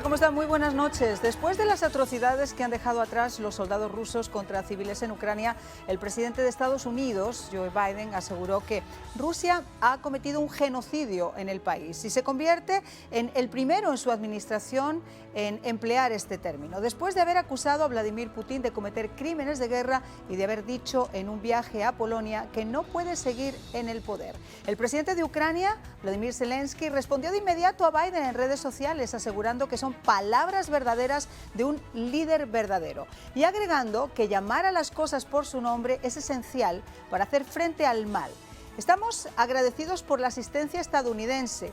¿Cómo están? Muy buenas noches. Después de las atrocidades que han dejado atrás los soldados rusos contra civiles en Ucrania, el presidente de Estados Unidos, Joe Biden, aseguró que Rusia ha cometido un genocidio en el país y se convierte en el primero en su administración en emplear este término, después de haber acusado a Vladimir Putin de cometer crímenes de guerra y de haber dicho en un viaje a Polonia que no puede seguir en el poder. El presidente de Ucrania, Volodymyr Zelensky, respondió de inmediato a Biden en redes sociales, asegurando que son palabras verdaderas de un líder verdadero y agregando que llamar a las cosas por su nombre es esencial para hacer frente al mal. Estamos agradecidos por la asistencia estadounidense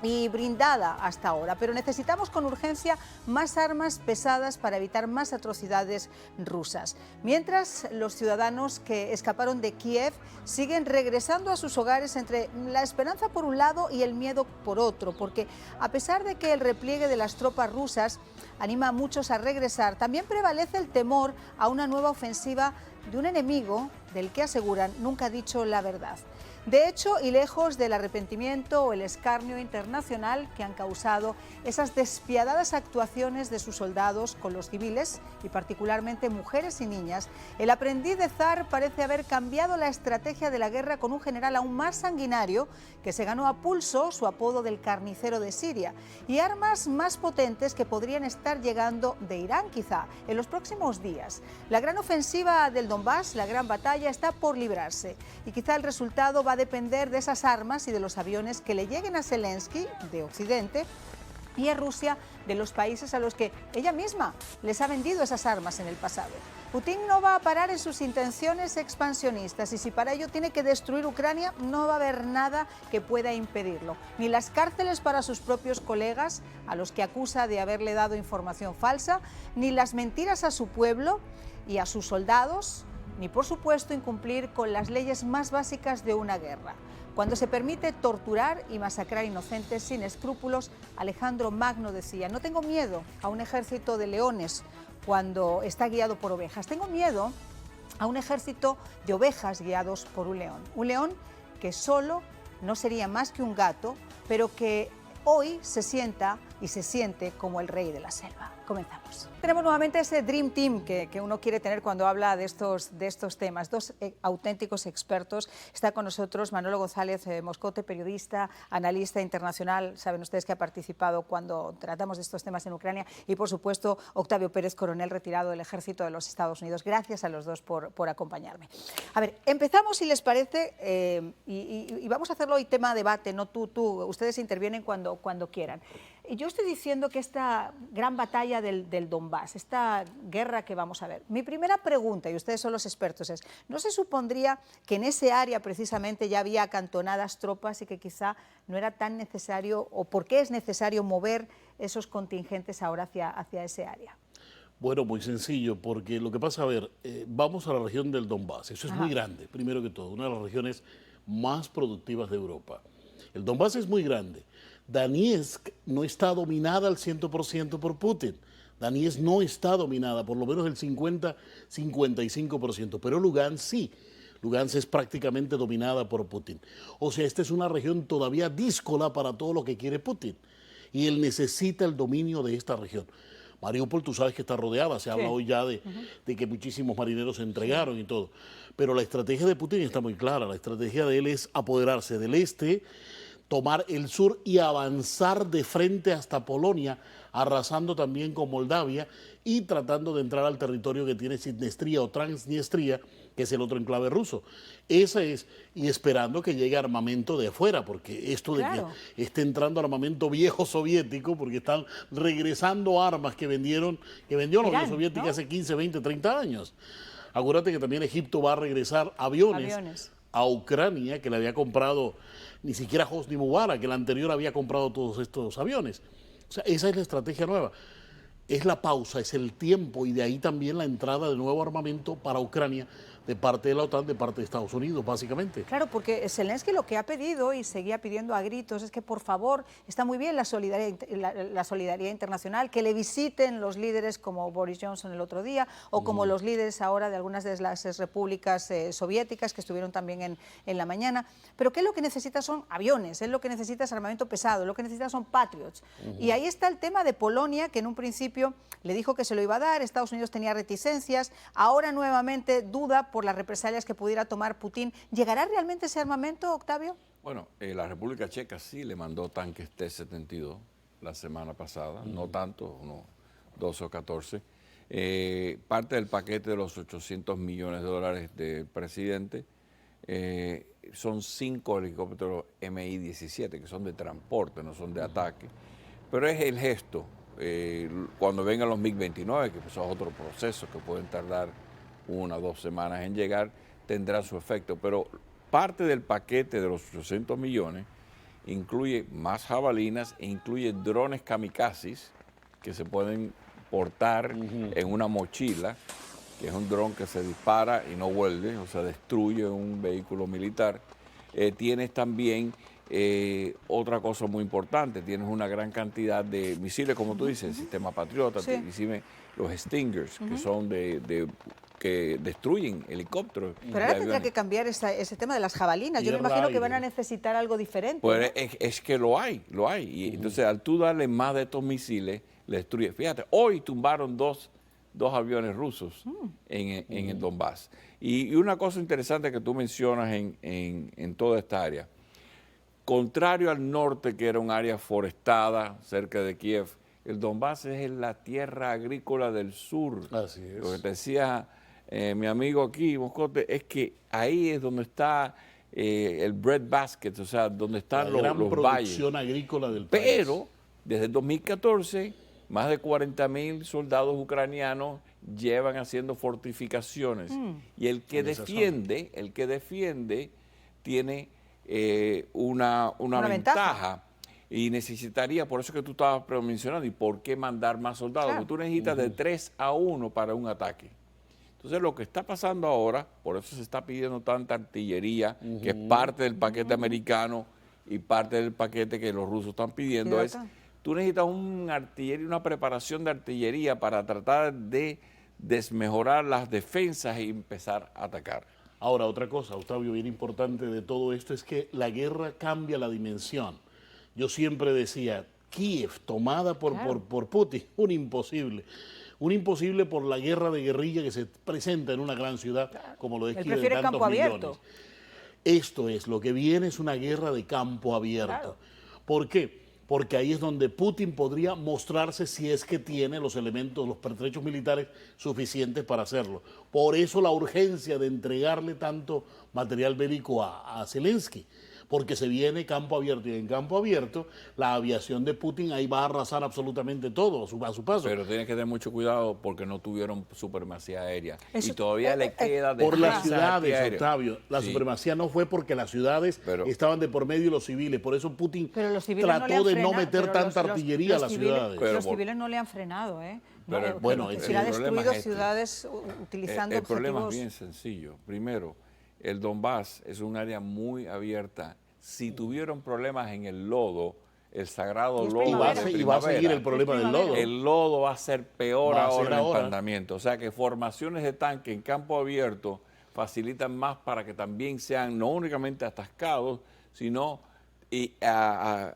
y brindada hasta ahora, pero necesitamos con urgencia más armas pesadas para evitar más atrocidades rusas. Mientras, los ciudadanos que escaparon de Kiev siguen regresando a sus hogares entre la esperanza por un lado y el miedo por otro, porque a pesar de que el repliegue de las tropas rusas anima a muchos a regresar, también prevalece el temor a una nueva ofensiva de un enemigo del que aseguran nunca ha dicho la verdad. De hecho, y lejos del arrepentimiento o el escarnio internacional que han causado esas despiadadas actuaciones de sus soldados con los civiles, y particularmente mujeres y niñas, el aprendiz de zar parece haber cambiado la estrategia de la guerra con un general aún más sanguinario que se ganó a pulso su apodo del carnicero de Siria, y armas más potentes que podrían estar llegando de Irán quizá en los próximos días. La gran ofensiva del Donbass, la gran batalla, está por librarse y quizá el resultado va a depender de esas armas y de los aviones que le lleguen a Zelensky de Occidente y a Rusia de los países a los que ella misma les ha vendido esas armas en el pasado. Putin no va a parar en sus intenciones expansionistas y si para ello tiene que destruir Ucrania, no va a haber nada que pueda impedirlo. Ni las cárceles para sus propios colegas, a los que acusa de haberle dado información falsa, ni las mentiras a su pueblo y a sus soldados, ni por supuesto incumplir con las leyes más básicas de una guerra. Cuando se permite torturar y masacrar inocentes sin escrúpulos, Alejandro Magno decía: no tengo miedo a un ejército de leones cuando está guiado por ovejas, tengo miedo a un ejército de ovejas guiados por un león que solo no sería más que un gato, pero que hoy se sienta y se siente como el rey de la selva. Comenzamos. Tenemos nuevamente ese Dream Team que uno quiere tener cuando habla de estos temas. Dos auténticos expertos. Está con nosotros Manolo González Moscote, periodista, analista internacional. Saben ustedes que ha participado cuando tratamos de estos temas en Ucrania. Y, por supuesto, Octavio Pérez, coronel retirado del Ejército de los Estados Unidos. Gracias a los dos por acompañarme. A ver, empezamos, si les parece, y vamos a hacerlo hoy tema debate, no tú. Ustedes intervienen cuando quieran. Yo estoy diciendo que esta gran batalla del Donbass, esta guerra que vamos a ver, mi primera pregunta, y ustedes son los expertos, es: ¿no se supondría que en ese área precisamente ya había acantonadas tropas y que quizá no era tan necesario, o por qué es necesario mover esos contingentes ahora hacia ese área? Bueno, muy sencillo, porque lo que pasa, a ver, vamos a la región del Donbass, eso es Ajá. muy grande, primero que todo, una de las regiones más productivas de Europa. El Donbass es muy grande. Donetsk no está dominada al 100% por Putin. Donetsk no está dominada, por lo menos el 50-55%, pero Lugansk sí. Lugansk es prácticamente dominada por Putin. O sea, esta es una región todavía díscola para todo lo que quiere Putin. Y él necesita el dominio de esta región. Mariupol, tú sabes que está rodeada, se habla hoy ya de que muchísimos marineros se entregaron y todo. Pero la estrategia de Putin está muy clara, la estrategia de él es apoderarse del este, tomar el sur y avanzar de frente hasta Polonia, arrasando también con Moldavia y tratando de entrar al territorio que tiene Sidnestría o Transnistria, que es el otro enclave ruso. Esa es, y esperando que llegue armamento de afuera, porque esto de que esté entrando armamento viejo soviético, porque están regresando armas que vendió la Unión Soviética, ¿no?, hace 15, 20, 30 años. Acuérdate que también Egipto va a regresar aviones a Ucrania, que le había comprado ni siquiera Hosni Mubarak, que el anterior había comprado todos estos aviones. O sea, esa es la estrategia nueva. Es la pausa, es el tiempo, y de ahí también la entrada de nuevo armamento para Ucrania, de parte de la OTAN, de parte de Estados Unidos, básicamente. Claro, porque Zelensky lo que ha pedido y seguía pidiendo a gritos es que, por favor, está muy bien la solidaridad internacional, que le visiten los líderes como Boris Johnson el otro día o como los líderes ahora de algunas de las repúblicas soviéticas que estuvieron también en la mañana. Pero que lo que necesita son aviones, él lo que necesita es armamento pesado, lo que necesita son Patriots. Y ahí está el tema de Polonia, que en un principio le dijo que se lo iba a dar, Estados Unidos tenía reticencias, ahora nuevamente duda por las represalias que pudiera tomar Putin. ¿Llegará realmente ese armamento, Octavio? Bueno, la República Checa sí le mandó tanques T-72 la semana pasada, no tanto, unos 12 o 14. Parte del paquete de los 800 millones de dólares del presidente son 5 helicópteros Mi-17, que son de transporte, no son de ataque. Pero es el gesto. Cuando vengan los MiG-29, que pues es otro proceso que pueden tardar 1 o 2 semanas en llegar, tendrá su efecto. Pero parte del paquete de los 800 millones incluye más jabalinas e incluye drones kamikazes que se pueden portar en una mochila, que es un dron que se dispara y no vuelve, o sea, destruye un vehículo militar. Tienes también otra cosa muy importante, tienes una gran cantidad de misiles, como tú dices, el sistema Patriota, Sí. los Stingers, que son que destruyen helicópteros. Pero ahora tendrá que cambiar ese tema de las jabalinas. Yo me Tierra, imagino que aire. van a necesitar algo diferente. Pues ¿no? es que lo hay. Y entonces, al tú darle más de estos misiles, le destruye. Fíjate, hoy tumbaron dos aviones rusos en el Donbass. Y una cosa interesante que tú mencionas en toda esta área, contrario al norte, que era un área forestada cerca de Kiev, el Donbass es la tierra agrícola del sur. Así es. Lo que te decía mi amigo aquí, Moscote, es que ahí es donde está el breadbasket, o sea, donde están La gran los producción valles. agrícola del país. Pero desde el 2014, más de 40.000 soldados ucranianos llevan haciendo fortificaciones. Y el que En esa defiende tiene una ventaja. Y necesitaría, por eso que tú estabas mencionando, ¿y por qué mandar más soldados? Claro. Porque tú necesitas de 3-1 para un ataque. Entonces, lo que está pasando ahora, por eso se está pidiendo tanta artillería, que es parte del paquete americano y parte del paquete que los rusos están pidiendo, es tú necesitas una preparación de artillería para tratar de desmejorar las defensas y empezar a atacar. Ahora, otra cosa, Octavio, bien importante de todo esto es que la guerra cambia la dimensión. Yo siempre decía, Kiev tomada por Putin, un imposible. Un imposible por la guerra de guerrilla que se presenta en una gran ciudad como lo es Él Kiev, de prefiere tantos campo millones. abierto. Esto es, lo que viene es una guerra de campo abierto. Claro. ¿Por qué? Porque ahí es donde Putin podría mostrarse si es que tiene los elementos, los pertrechos militares suficientes para hacerlo. Por eso la urgencia de entregarle tanto material bélico a Zelensky, porque se viene campo abierto y en campo abierto la aviación de Putin ahí va a arrasar absolutamente todo a su paso. Pero tienes que tener mucho cuidado porque no tuvieron supremacía aérea. Eso- Y todavía le queda Por las defensa ciudades, antiaérea. Octavio. La Sí. supremacía no fue porque las ciudades estaban de por medio y los civiles. Por eso Putin Pero los civiles no le trató han de no frenado, meter pero tanta artillería a las civiles, ciudades. Pero los por- civiles no le han frenado, ¿eh? No, Pero bueno, que el se ha problema destruido es este. ciudades utilizando El problema es objetivos. bien sencillo. Primero, el Donbass es un área muy abierta. Si tuvieron problemas en el lodo, el sagrado Y es lodo primavera. de Y va a seguir primavera, el problema del primavera. lodo. el lodo va a ser peor Va a ahora ser en el ahora. empantamiento. O sea que formaciones de tanque en campo abierto facilitan más para que también sean no únicamente atascados, sino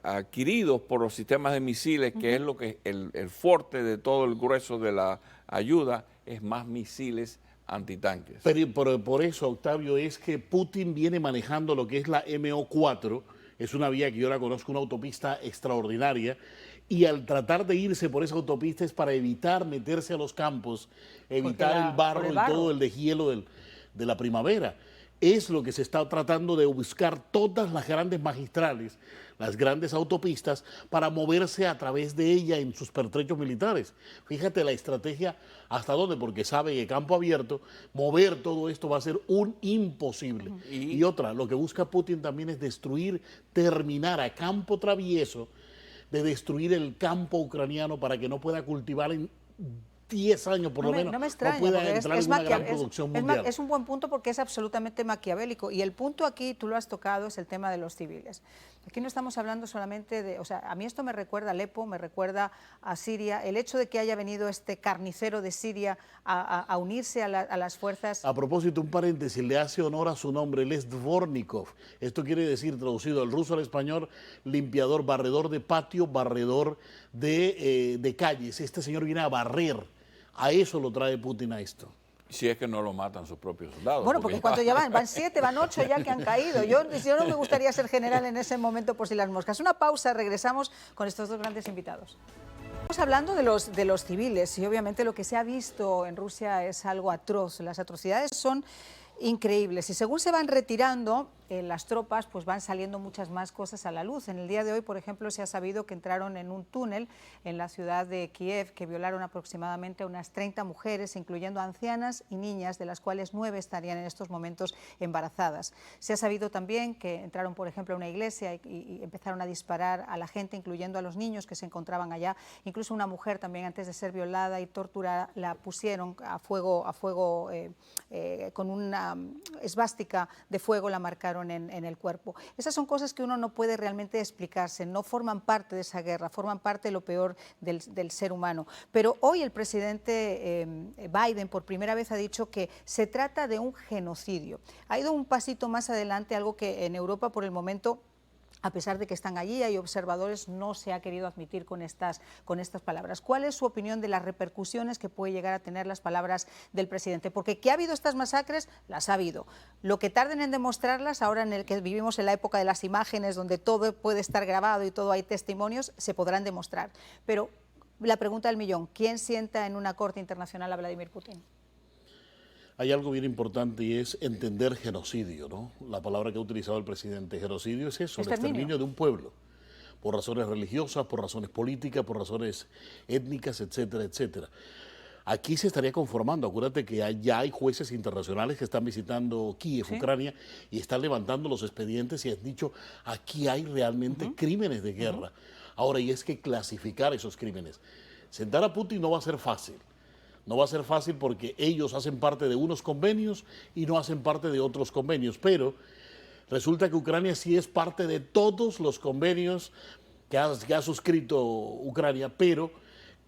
adquiridos por los sistemas de misiles, que es lo que el fuerte de todo el grueso de la ayuda, es más misiles antitanques. Pero por eso, Octavio, es que Putin viene manejando lo que es la MO4, es una vía que yo la conozco, una autopista extraordinaria, y al tratar de irse por esa autopista es para evitar meterse a los campos, evitar la- el barro por el y barro. todo el deshielo de la primavera. Es lo que se está tratando de buscar todas las grandes magistrales, las grandes autopistas, para moverse a través de ella en sus pertrechos militares. Fíjate la estrategia hasta dónde, porque sabe que campo abierto, mover todo esto va a ser un imposible. Y otra, lo que busca Putin también es destruir, terminar a campo travieso, de destruir el campo ucraniano para que no pueda cultivar en 10 años por lo menos No me extraña, pueda porque entrar en una gran producción mundial. es un buen punto porque es absolutamente maquiavélico. Y el punto aquí, tú lo has tocado, es el tema de los civiles. Aquí no estamos hablando solamente de... O sea, a mí esto me recuerda a Alepo, me recuerda a Siria. El hecho de que haya venido este carnicero de Siria a unirse a las fuerzas... A propósito, un paréntesis, le hace honor a su nombre, él es Dvornikov. Esto quiere decir, traducido del ruso al español, limpiador, barredor de patio, barredor de calles. Este señor viene a barrer. A eso lo trae Putin a esto. Si es que no lo matan sus propios soldados. Bueno, porque cuando ya van 7, van 8 ya que han caído. Yo no me gustaría ser general en ese momento por si las moscas. Una pausa, regresamos con estos dos grandes invitados. Estamos hablando de los civiles y obviamente lo que se ha visto en Rusia es algo atroz. Las atrocidades son increíbles y según se van retirando las tropas, pues van saliendo muchas más cosas a la luz. En el día de hoy, por ejemplo, se ha sabido que entraron en un túnel en la ciudad de Kiev, que violaron aproximadamente a unas 30 mujeres, incluyendo ancianas y niñas, de las cuales 9 estarían en estos momentos embarazadas. Se ha sabido también que entraron, por ejemplo, a una iglesia y empezaron a disparar a la gente, incluyendo a los niños que se encontraban allá. Incluso una mujer también, antes de ser violada y torturada, la pusieron a fuego con una esvástica de fuego, la marcaron en el cuerpo. Esas son cosas que uno no puede realmente explicarse, no forman parte de esa guerra, forman parte de lo peor del ser humano. Pero hoy el presidente Biden por primera vez ha dicho que se trata de un genocidio. Ha ido un pasito más adelante, algo que en Europa por el momento, a pesar de que están allí, hay observadores, no se ha querido admitir con estas palabras. ¿Cuál es su opinión de las repercusiones que puede llegar a tener las palabras del presidente? Porque que ha habido estas masacres, las ha habido. Lo que tarden en demostrarlas, ahora en el que vivimos en la época de las imágenes, donde todo puede estar grabado y todo hay testimonios, se podrán demostrar. Pero la pregunta del millón, ¿quién sienta en una corte internacional a Vladimir Putin? Hay algo bien importante y es entender genocidio, ¿no? La palabra que ha utilizado el presidente, genocidio es eso, el exterminio de un pueblo, por razones religiosas, por razones políticas, por razones étnicas, etcétera, etcétera. Aquí se estaría conformando, acuérdate que ya hay jueces internacionales que están visitando Kiev, Ucrania, y están levantando los expedientes y han dicho, aquí hay realmente crímenes de guerra. Ahora, y es que clasificar esos crímenes. Sentar a Putin no va a ser fácil. No va a ser fácil porque ellos hacen parte de unos convenios y no hacen parte de otros convenios, pero resulta que Ucrania sí es parte de todos los convenios que ha suscrito Ucrania, pero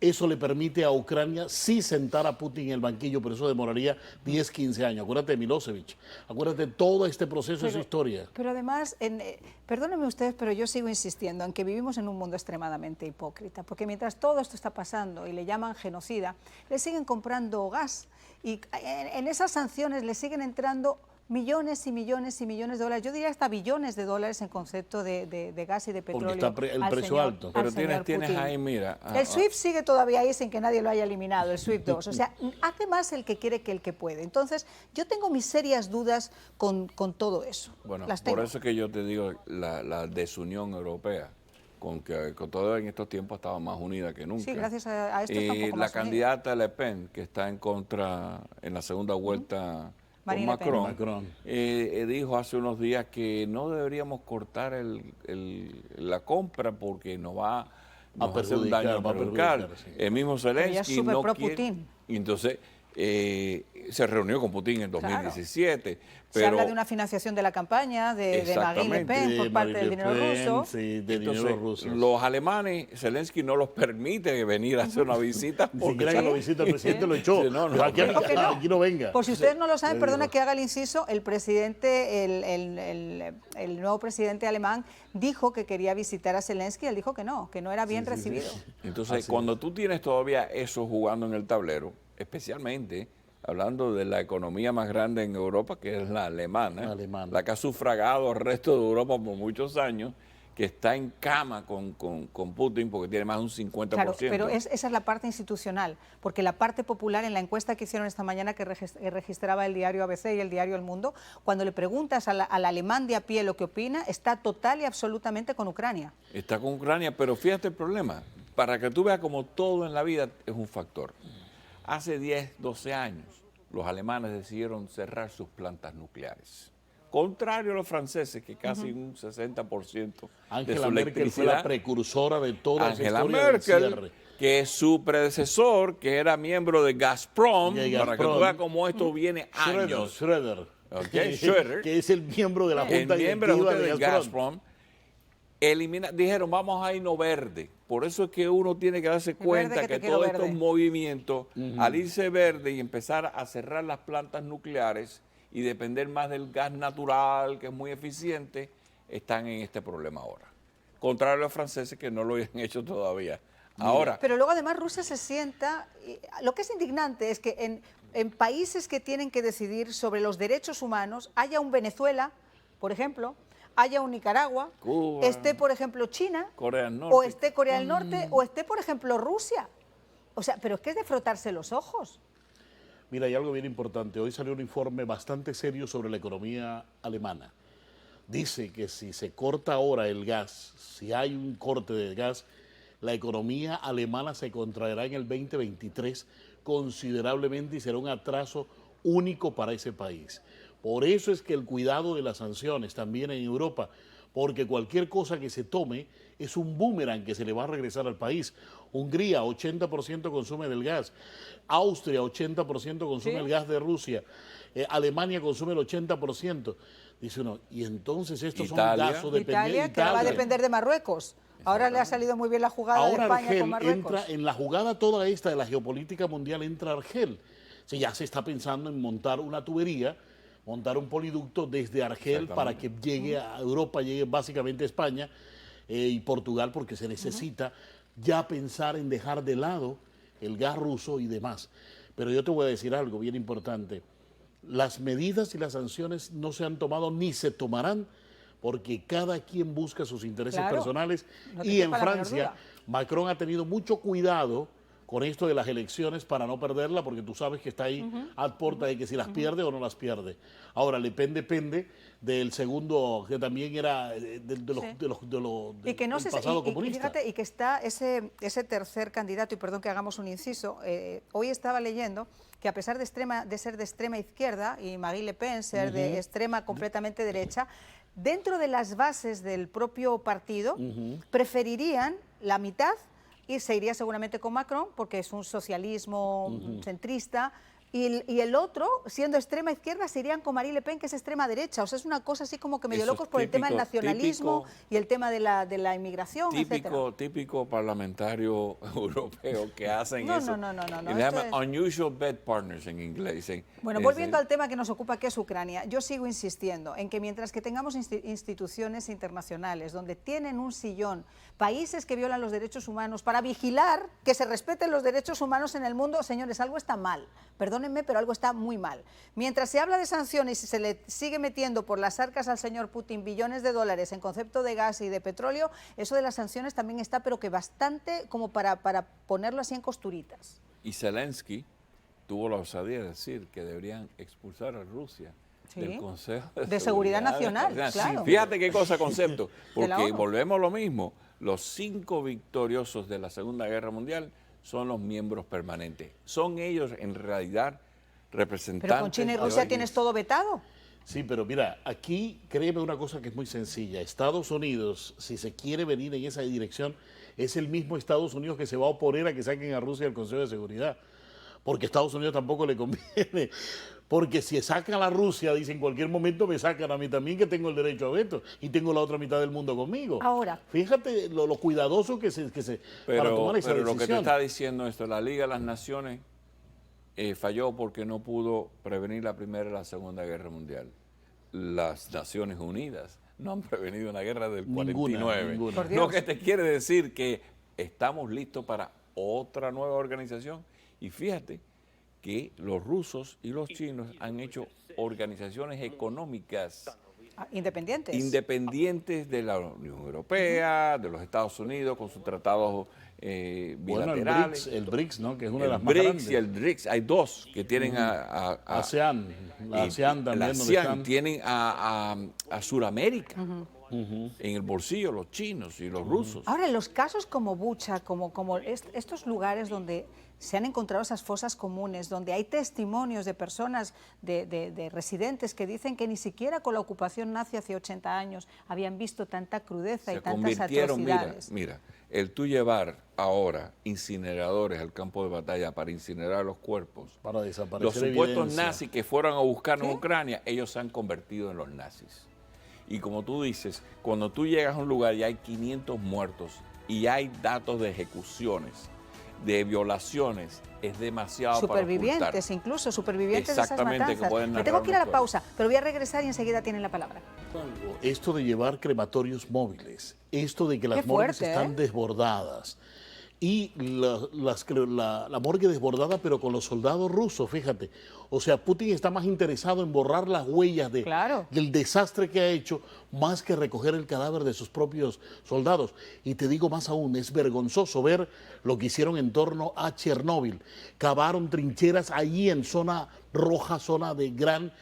eso le permite a Ucrania sí sentar a Putin en el banquillo, pero eso demoraría 10, 15 años. Acuérdate de Milosevic, acuérdate de todo este proceso, esa historia. Pero además, perdónenme ustedes, pero yo sigo insistiendo en que vivimos en un mundo extremadamente hipócrita, porque mientras todo esto está pasando y le llaman genocida, le siguen comprando gas y en esas sanciones le siguen entrando millones y millones y millones de dólares, yo diría hasta billones de dólares en concepto de gas y de petróleo. Porque está el precio alto. Pero tienes ahí, mira... El SWIFT sigue todavía ahí sin que nadie lo haya eliminado, el SWIFT 2. O sea, hace más el que quiere que el que puede. Entonces, yo tengo mis serias dudas con todo eso. Bueno, por eso que yo te digo la desunión europea, con todo en estos tiempos estaba más unida que nunca. Sí, gracias a esto está un poco la más candidata Le Pen, que está en contra en la segunda vuelta... con Macron. Dijo hace unos días que no deberíamos cortar la compra porque nos va a hacer un daño perjudicial. Sí. El mismo Zelensky no quiere. Putin. Y entonces se reunió con Putin en 2017. Claro. Se habla de una financiación de la campaña de Marine Le Pen por parte del dinero ruso. Sí, de dinero ruso. Los alemanes, Zelensky no los permite venir a hacer una visita. Si quieren que lo visite el presidente, lo echó. Aquí no venga. Por si ustedes no lo saben, perdona que haga el inciso, el presidente, el nuevo presidente alemán dijo que quería visitar a Zelensky, él dijo que no era bien recibido. Entonces, cuando tú tienes todavía eso jugando en el tablero, especialmente hablando de la economía más grande en Europa, que es la alemana, la que ha sufragado al resto de Europa por muchos años, que está en cama con Putin porque tiene más de un 50%. Claro, pero esa es la parte institucional, porque la parte popular, en la encuesta que hicieron esta mañana que registraba el diario ABC y el diario El Mundo, cuando le preguntas al alemán de a pie lo que opina, está total y absolutamente con Ucrania. Está con Ucrania, pero fíjate el problema, para que tú veas como todo en la vida es un factor. Hace 10, 12 años, los alemanes decidieron cerrar sus plantas nucleares. contrario a los franceses, que casi un 60% de Angela su Merkel fue la electricidad. precursora de toda esa Angela historia del Merkel, cierre. que es su predecesor, que era miembro de Gazprom, De para que tú Gazprom. veas cómo esto viene años. Schröder. Ok, Schröder. Que es el miembro de la El Junta miembro Directiva de de Gazprom Gazprom. dijeron, vamos a irnos verde. Por eso es que uno tiene que darse verde cuenta que te que quiero todos verde. estos movimientos, al irse verde y empezar a cerrar las plantas nucleares y depender más del gas natural, que es muy eficiente, están en este problema ahora. Contrario a los franceses, que no lo habían hecho todavía. Ahora, Pero luego además Rusia se sienta, lo que es indignante es que en países que tienen que decidir sobre los derechos humanos, haya un Venezuela, por ejemplo, haya un Nicaragua, Cuba, esté, por ejemplo, China, Corea del Norte. o esté Corea del Norte, o esté, por ejemplo, Rusia. O sea, pero es que es de frotarse los ojos. Mira, hay algo bien importante. Hoy salió un informe bastante serio sobre la economía alemana. Dice que si se corta ahora el gas, si hay un corte de gas, la economía alemana se contraerá en el 2023 considerablemente y será un atraso único para ese país. Por eso es que el cuidado de las sanciones también en Europa, porque cualquier cosa que se tome es un boomerang que se le va a regresar al país. Hungría, 80% consume del gas. Austria, 80% consume ¿Sí? el gas de Rusia. Alemania consume el 80%. Dice uno, y entonces estos Italia. son gasos dependientes. Italia, que va a depender de Marruecos. Ahora le ha salido muy bien la jugada de Ahora España Argel con Marruecos. entra en la jugada toda esta de la geopolítica mundial, entra Argel. O sea, ya se está pensando en montar una tubería, montar un poliducto desde Argel para que llegue a Europa, llegue básicamente a España y Portugal, porque se necesita ya pensar en dejar de lado el gas ruso y demás. Pero yo te voy a decir algo bien importante. Las medidas y las sanciones no se han tomado ni se tomarán porque cada quien busca sus intereses Claro, personales no te y en quepa la menor Francia duda. Macron ha tenido mucho cuidado con esto de las elecciones para no perderla, porque tú sabes que está ahí a puerta de que si las pierde o no las pierde. Ahora, Le Pen depende del segundo, que también era Y que no del se, pasado y comunista. fíjate, y que está ese tercer candidato, y perdón que hagamos un inciso, hoy estaba leyendo que a pesar de ser de extrema izquierda, y Marine Le Pen ser de extrema completamente derecha, dentro de las bases del propio partido preferirían la mitad y se iría seguramente con Macron porque es un socialismo centrista. Y el otro, siendo extrema izquierda, se irían con Marine Le Pen, que es extrema derecha. O sea, es una cosa así como que medio Eso locos es por el tema del típico, nacionalismo y el tema de la inmigración, etcétera. típico parlamentario europeo que hacen No, eso. no. Y le llaman unusual bed partners en inglés. Dicen, Bueno, volviendo al tema que nos ocupa, que es Ucrania, yo sigo insistiendo en que mientras que tengamos instituciones internacionales donde tienen un sillón países que violan los derechos humanos para vigilar que se respeten los derechos humanos en el mundo, señores, algo está mal. Perdónenme, pero algo está muy mal. Mientras se habla de sanciones y se le sigue metiendo por las arcas al señor Putin billones de dólares en concepto de gas y de petróleo, eso de las sanciones también está, pero que bastante como para ponerlo así en costuritas. Y Zelensky tuvo la osadía de decir que deberían expulsar a Rusia del Consejo de Seguridad Nacional, claro. Fíjate qué cosa concepto, De la porque ONU. volvemos a lo mismo. Los 5 victoriosos de la Segunda Guerra Mundial son los miembros permanentes. Son ellos en realidad representantes. Pero con China y Rusia tienes todo vetado. Sí, pero mira, aquí créeme una cosa que es muy sencilla. Estados Unidos, si se quiere venir en esa dirección, es el mismo Estados Unidos que se va a oponer a que saquen a Rusia del Consejo de Seguridad. Porque a Estados Unidos tampoco le conviene. Porque si sacan a la Rusia, dice, en cualquier momento me sacan a mí también, que tengo el derecho a veto, y tengo la otra mitad del mundo conmigo. Ahora. Fíjate lo cuidadoso que se para tomar esa Pero decisión. lo que te está diciendo esto, la Liga de las Naciones falló porque no pudo prevenir la Primera y la Segunda Guerra Mundial. Las Naciones Unidas no han prevenido una guerra del 49. Ninguna. Por Dios. Lo que te quiere decir que estamos listos para otra nueva organización. Y fíjate que los rusos y los chinos han hecho organizaciones económicas Independientes. independientes de la Unión Europea, de los Estados Unidos, con sus tratados Bueno, bilaterales. el BRICS, ¿no? Que es una de las El más BRICS grandes. y el BRICS, hay dos que tienen ASEAN, la y ASEAN también, la donde ASEAN están. tienen a Sudamérica. en el bolsillo los chinos y los rusos. Ahora, en los casos como Bucha, estos lugares donde se han encontrado esas fosas comunes, donde hay testimonios de personas, de residentes que dicen que ni siquiera con la ocupación nazi hace 80 años habían visto tanta crudeza y tantas atrocidades. Mira, el tú llevar ahora incineradores al campo de batalla para incinerar los cuerpos, para desaparecer los supuestos evidencia. nazis que fueron a buscar en Ucrania, ellos se han convertido en los nazis. Y como tú dices, cuando tú llegas a un lugar y hay 500 muertos y hay datos de ejecuciones, de violaciones, es demasiado para ocultar. Supervivientes, incluso supervivientes de esas Exactamente, matanzas. que pueden Me tengo que ir a la narrar pausa, pero voy a regresar y enseguida tienen la palabra. Esto de llevar crematorios móviles, esto de que las Qué morgues fuerte, están desbordadas y la morgue desbordada, pero con los soldados rusos, fíjate. O sea, Putin está más interesado en borrar las huellas del desastre que ha hecho, más que recoger el cadáver de sus propios soldados. Y te digo más aún, es vergonzoso ver lo que hicieron en torno a Chernóbil. Cavaron trincheras allí en zona roja, zona de gran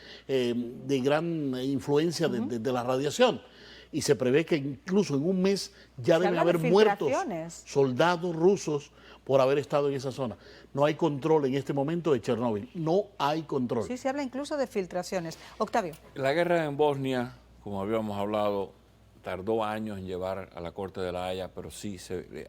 influencia de la radiación. Y se prevé que incluso en un mes ya deben haber muertos soldados rusos por haber estado en esa zona. No hay control en este momento de Chernóbil, no hay control. Sí, se habla incluso de filtraciones. Octavio. La guerra en Bosnia, como habíamos hablado, tardó años en llevar a la Corte de la Haya, pero sí,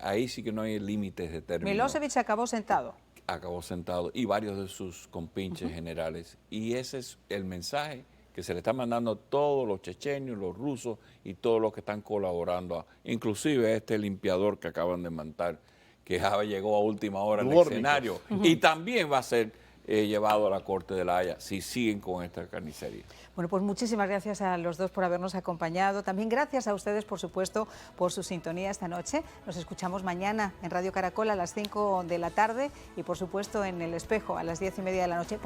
ahí sí que no hay límites de término. Milosevic acabó sentado. Acabó sentado y varios de sus compinches generales. Y ese es el mensaje que se le está mandando a todos los chechenios, los rusos y todos los que están colaborando, inclusive este limpiador que acaban de matar, que ya llegó a última hora al escenario, y también va a ser llevado a la Corte de la Haya si siguen con esta carnicería. Bueno, pues muchísimas gracias a los dos por habernos acompañado. También gracias a ustedes, por supuesto, por su sintonía esta noche. Nos escuchamos mañana en Radio Caracol a las 5 de la tarde y, por supuesto, en El Espejo a las 10:30 de la noche.